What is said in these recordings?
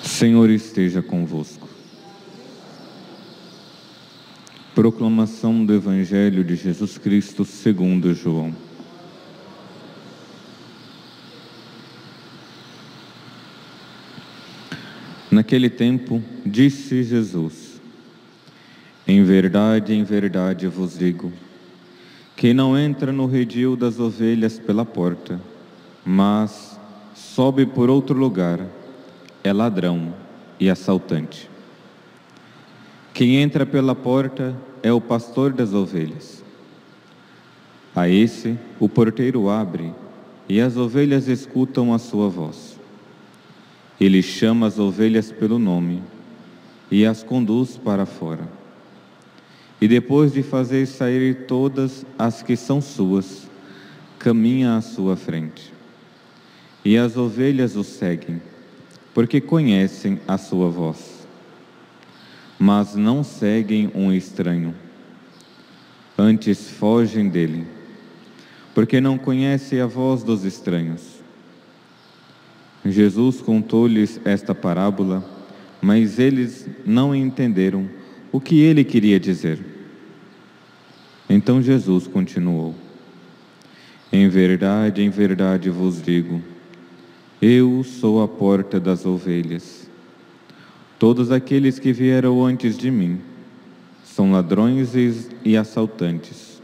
Senhor esteja convosco. Proclamação do Evangelho de Jesus Cristo segundo João. Naquele tempo, disse Jesus: em verdade vos digo, quem não entra no redil das ovelhas pela porta, mas sobe por outro lugar, é ladrão e assaltante. Quem entra pela porta é o pastor das ovelhas. A esse o porteiro abre, e as ovelhas escutam a sua voz. Ele chama as ovelhas pelo nome e as conduz para fora. E depois de fazer sair todas as que são suas, caminha à sua frente. E as ovelhas o seguem, porque conhecem a sua voz. Mas não seguem um estranho, antes fogem dele, porque não conhecem a voz dos estranhos. Jesus contou-lhes esta parábola, mas eles não entenderam o que ele queria dizer. Então Jesus continuou: em verdade vos digo, eu sou a porta das ovelhas. Todos aqueles que vieram antes de mim são ladrões e assaltantes,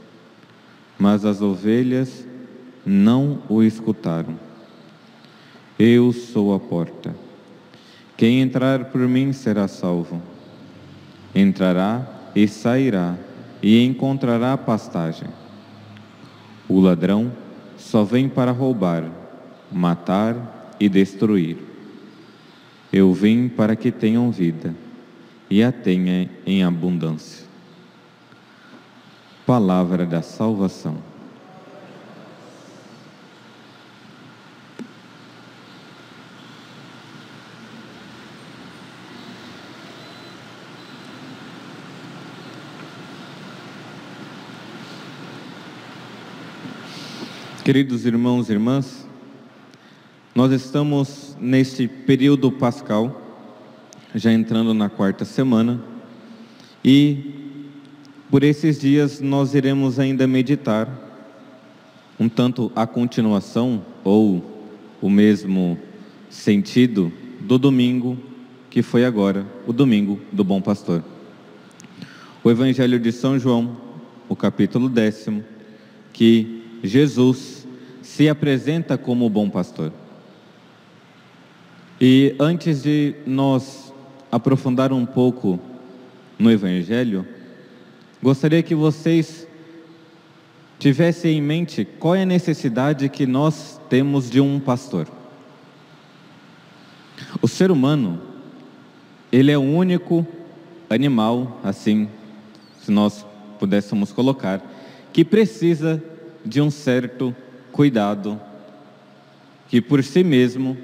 mas as ovelhas não o escutaram. Eu sou a porta. Quem entrar por mim será salvo. Entrará e sairá e encontrará pastagem. O ladrão só vem para roubar, matar e destruir. Eu vim para que tenham vida e a tenha em abundância. Palavra da salvação. Queridos irmãos e irmãs, nós estamos neste período pascal, já entrando na quarta semana, e por esses dias nós iremos ainda meditar um tanto a continuação ou o mesmo sentido do domingo que foi agora, o domingo do Bom Pastor. O Evangelho de São João, o capítulo 10, que Jesus se apresenta como o Bom Pastor. E antes de nós aprofundar um pouco no Evangelho, gostaria que vocês tivessem em mente qual é a necessidade que nós temos de um pastor. O ser humano, ele é o único animal, assim, se nós pudéssemos colocar, que precisa de um certo cuidado, que por si mesmo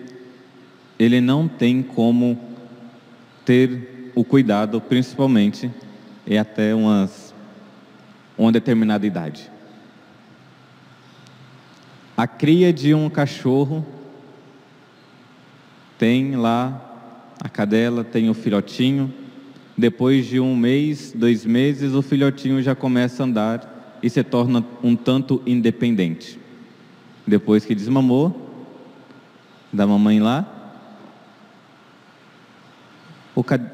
ele não tem como ter o cuidado, principalmente até uma determinada idade. A cria de um cachorro tem lá a cadela, tem o filhotinho. Depois de 1 mês, 2 meses, o filhotinho já começa a andar e se torna um tanto independente. Depois que desmamou da mamãe lá,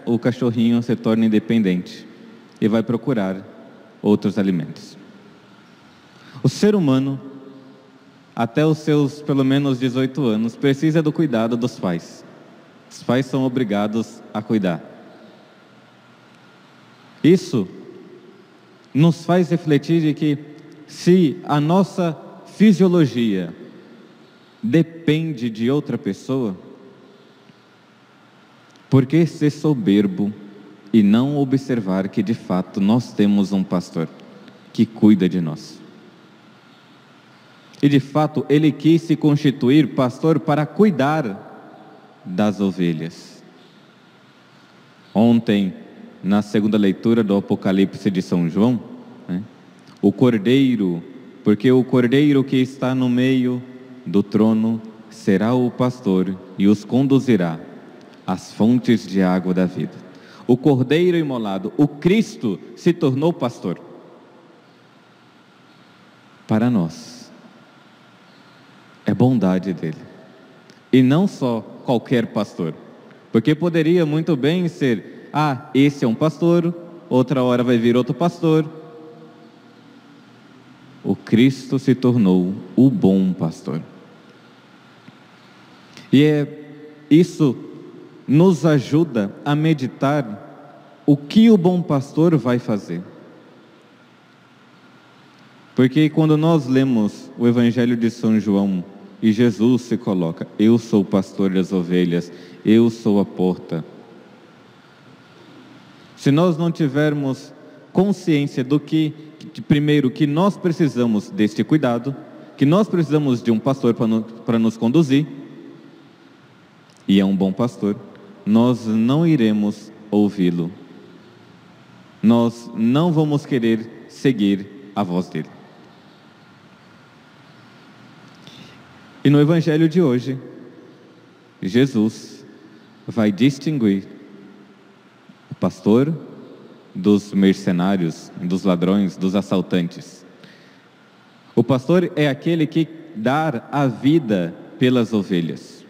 o cachorrinho se torna independente e vai procurar outros alimentos. O ser humano, até os seus pelo menos 18 anos, precisa do cuidado dos pais. Os pais são obrigados a cuidar. Isso nos faz refletir de que se a nossa fisiologia depende de outra pessoa, por que ser soberbo e não observar que de fato nós temos um pastor? que cuida de nós. E de fato, ele quis se constituir pastor para cuidar das ovelhas. Ontem, na segunda leitura do Apocalipse de São João, o cordeiro, porque o cordeiro que está no meio do trono será o pastor e os conduzirá às fontes de água da vida. O cordeiro imolado, o Cristo, se tornou pastor para nós. É bondade dele. E não só qualquer pastor. Porque poderia muito bem ser, esse é um pastor, outra hora vai vir outro pastor. O Cristo se tornou o bom pastor. E isso nos ajuda a meditar o que o bom pastor vai fazer. Porque quando nós lemos o Evangelho de São João e Jesus se coloca, eu sou o pastor das ovelhas, eu sou a porta. Se nós não tivermos consciência do que, primeiro, que nós precisamos deste cuidado, que nós precisamos de um pastor para nos conduzir, e é um bom pastor, nós não iremos ouvi-lo. Nós não vamos querer seguir a voz dele. E no Evangelho de hoje, Jesus vai distinguir o pastor dos mercenários, dos ladrões, dos assaltantes. O pastor é aquele que dá a vida pelas ovelhas.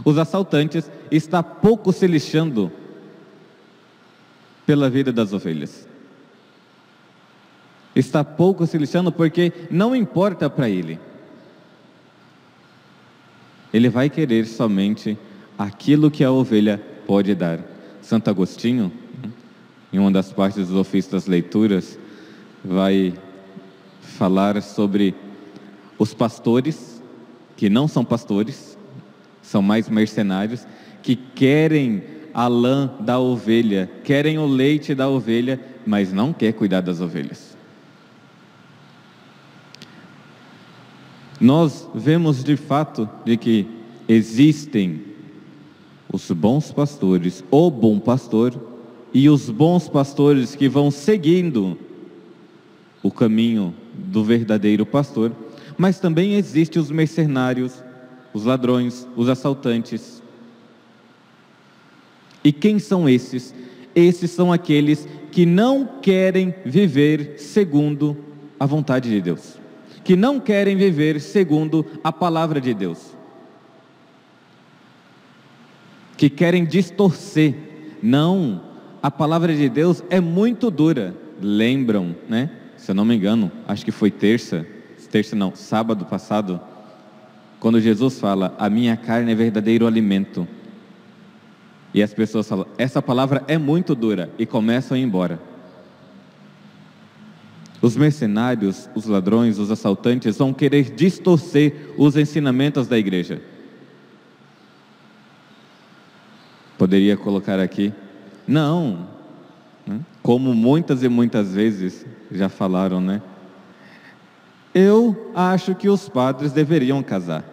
Os assaltantes estão pouco se lixando pela vida das ovelhas. Está pouco se lixando porque não importa para ele. Ele vai querer somente aquilo que a ovelha pode dar. Santo Agostinho, em uma das partes dos ofícios das leituras, vai falar sobre os pastores, que não são pastores, são mais mercenários, que querem a lã da ovelha, querem o leite da ovelha, mas não quer cuidar das ovelhas. Nós vemos de fato de que existem os bons pastores, o bom pastor, e os bons pastores que vão seguindo o caminho do verdadeiro pastor, mas também existem os mercenários, os ladrões, os assaltantes. E quem são esses? Esses são aqueles que não querem viver segundo a vontade de Deus, que não querem viver segundo a palavra de Deus, que querem distorcer. Não, a palavra de Deus é muito dura. Lembram, né? Se eu não me engano, acho que foi sábado passado, quando Jesus fala, a minha carne é verdadeiro alimento. E as pessoas falam, essa palavra é muito dura, e começam a ir embora. Os mercenários, os ladrões, os assaltantes vão querer distorcer os ensinamentos da igreja. Poderia colocar aqui, não, né? Como muitas e muitas vezes já falaram, né? Eu acho que os padres deveriam casar.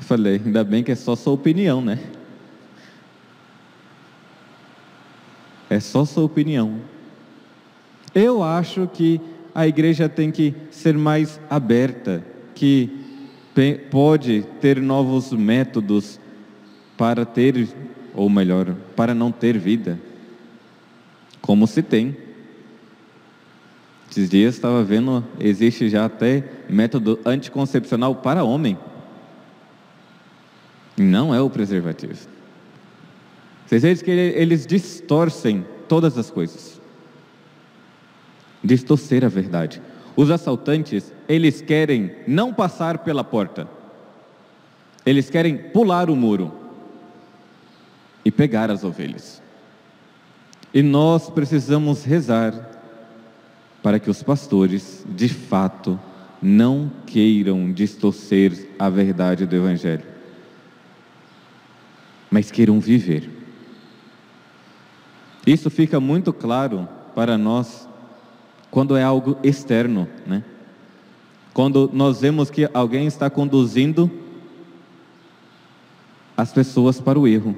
Eu falei, ainda bem que é só sua opinião, né? É só sua opinião. Eu acho que a igreja tem que ser mais aberta, que pode ter novos métodos para ter, ou melhor, para não ter vida, como se tem. Esses dias estava vendo, existe já até método anticoncepcional para homem. Não é o preservativo. Vocês veem que eles distorcem todas as coisas. Distorcer a verdade. Os assaltantes, eles querem não passar pela porta. Eles querem pular o muro e pegar as ovelhas. E nós precisamos rezar para que os pastores, de fato, não queiram distorcer a verdade do Evangelho, mas queiram viver. Isso fica muito claro para nós quando é algo externo, né? Quando nós vemos que alguém está conduzindo as pessoas para o erro,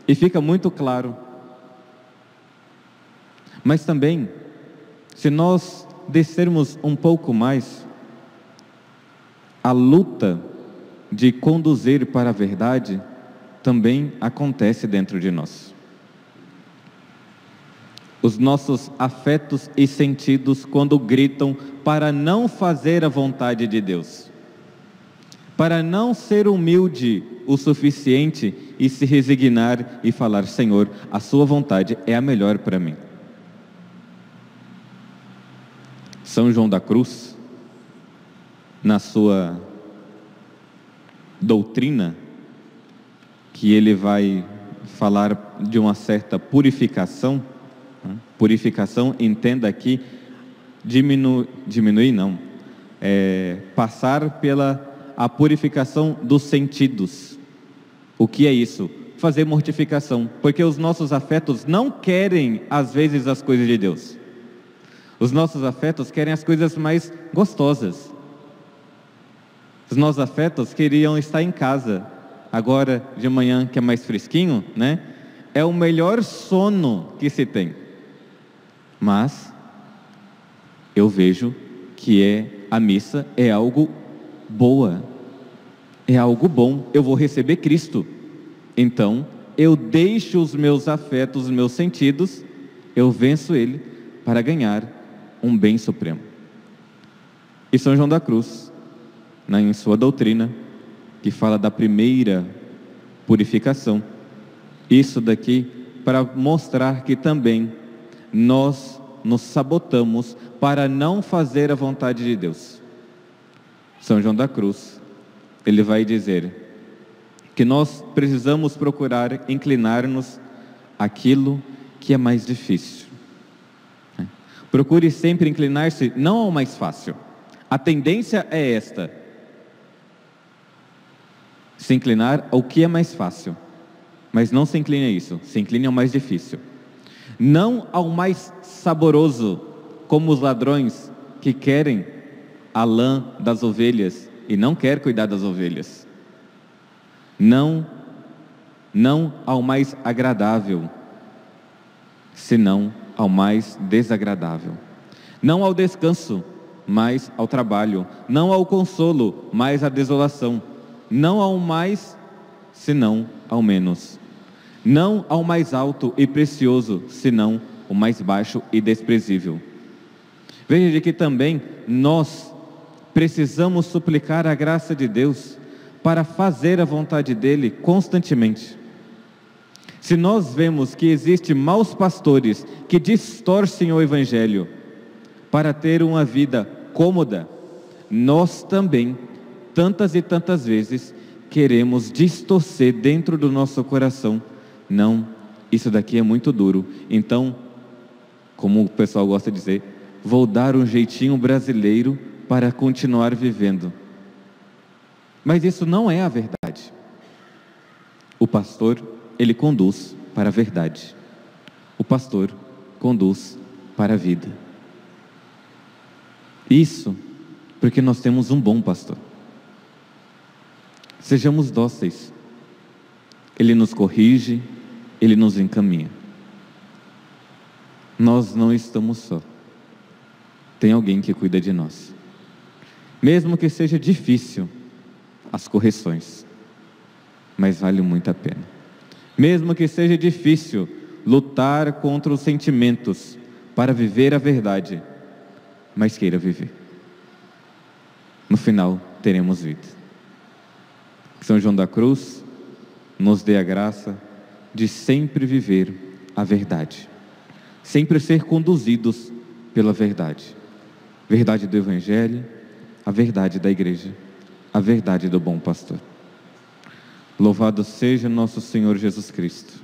e fica muito claro. Mas também, se nós descermos um pouco mais, a luta de conduzir para a verdade também acontece dentro de nós. Os nossos afetos e sentidos, quando gritam para não fazer a vontade de Deus, para não ser humilde o suficiente e se resignar e falar: Senhor, a sua vontade é a melhor para mim. São João da Cruz, na sua doutrina, que ele vai falar de uma certa purificação. Purificação, entenda aqui, diminuir não, passar pela a purificação dos sentidos. O que é isso? Fazer mortificação, porque os nossos afetos não querem às vezes as coisas de Deus. Os nossos afetos querem as coisas mais gostosas. Os nossos afetos queriam estar em casa, agora de manhã que é mais fresquinho, né? É o melhor sono que se tem. Mas eu vejo que a missa é algo boa, é algo bom. Eu vou receber Cristo, então eu deixo os meus afetos, os meus sentidos, eu venço Ele para ganhar um bem supremo. E São João da Cruz, em sua doutrina, que fala da primeira purificação, isso daqui para mostrar que também nós nos sabotamos para não fazer a vontade de Deus. São João da Cruz, ele vai dizer que nós precisamos procurar inclinar-nos àquilo que é mais difícil. Procure sempre inclinar-se não ao mais fácil. A tendência é esta: se inclinar ao que é mais fácil. Mas não se incline a isso, se incline ao mais difícil. Não ao mais saboroso, como os ladrões que querem a lã das ovelhas e não querem cuidar das ovelhas. Não ao mais agradável, senão ao mais desagradável. Não ao descanso, mas ao trabalho. Não ao consolo, mas à desolação. Não ao mais, senão ao menos. Não ao mais alto e precioso, senão o mais baixo e desprezível. Veja de que também nós precisamos suplicar a graça de Deus para fazer a vontade dEle constantemente. Se nós vemos que existem maus pastores que distorcem o Evangelho para ter uma vida cômoda, nós também, tantas e tantas vezes, queremos distorcer dentro do nosso coração. Não, isso daqui é muito duro, então, como o pessoal gosta de dizer, vou dar um jeitinho brasileiro para continuar vivendo. Mas isso não é a verdade. O pastor, ele conduz para a verdade. O pastor conduz para a vida. Isso porque nós temos um bom pastor. Sejamos dóceis. Ele nos corrige, ele nos encaminha. Nós não estamos só. Tem alguém que cuida de nós. Mesmo que seja difícil as correções, mas vale muito a pena. Mesmo que seja difícil lutar contra os sentimentos para viver a verdade, mas queira viver. No final, teremos vida. São João da Cruz nos dê a graça de sempre viver a verdade, sempre ser conduzidos pela verdade. Verdade do Evangelho, a verdade da Igreja, a verdade do bom pastor. Louvado seja nosso Senhor Jesus Cristo.